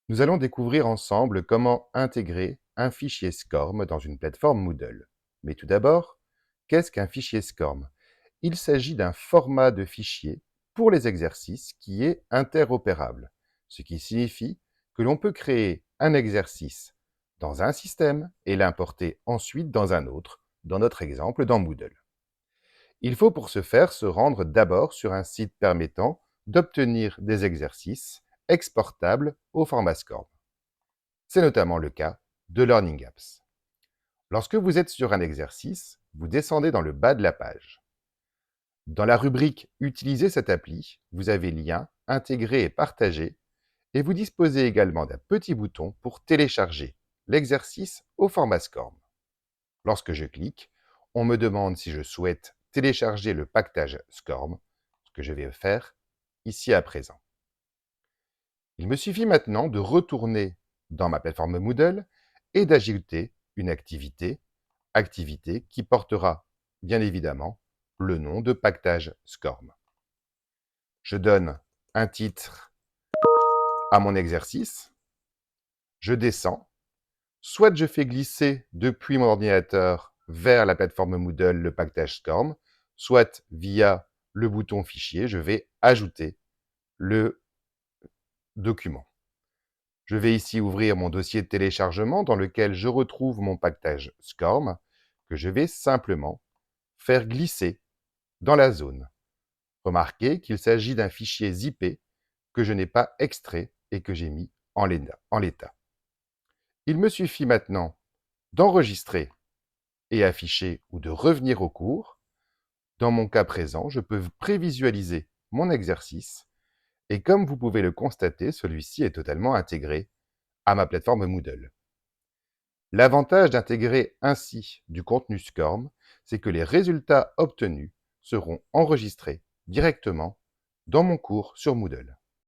Nous allons découvrir ensemble comment intégrer un fichier SCORM dans une plateforme Moodle. Mais tout d'abord, qu'est-ce qu'un fichier SCORM? Il s'agit d'un format de fichier pour les exercices qui est interopérable, ce qui signifie que l'on peut créer un exercice dans un système et l'importer ensuite dans un autre, dans notre exemple dans Moodle. Il faut pour ce faire se rendre d'abord sur un site permettant d'obtenir des exercices exportables au format SCORM. C'est notamment le cas de Learning Apps. Lorsque vous êtes sur un exercice, vous descendez dans le bas de la page. Dans la rubrique « Utiliser cette appli », vous avez Lien, Intégrer et Partager, et vous disposez également d'un petit bouton pour télécharger l'exercice au format SCORM. Lorsque je clique, on me demande si je souhaite télécharger le package SCORM, ce que je vais faire ici à présent. Il me suffit maintenant de retourner dans ma plateforme Moodle et d'ajouter une activité qui portera bien évidemment le nom de package SCORM. Je donne un titre à mon exercice, je descends, soit je fais glisser depuis mon ordinateur vers la plateforme Moodle le package SCORM, soit via le bouton fichier, je vais ajouter le document. Je vais ici ouvrir mon dossier de téléchargement dans lequel je retrouve mon package SCORM que je vais simplement faire glisser dans la zone. Remarquez qu'il s'agit d'un fichier zippé que je n'ai pas extrait et que j'ai mis en l'état. Il me suffit maintenant d'enregistrer et afficher ou de revenir au cours. Dans mon cas présent, je peux prévisualiser mon exercice et comme vous pouvez le constater, celui-ci est totalement intégré à ma plateforme Moodle. L'avantage d'intégrer ainsi du contenu SCORM, c'est que les résultats obtenus seront enregistrés directement dans mon cours sur Moodle.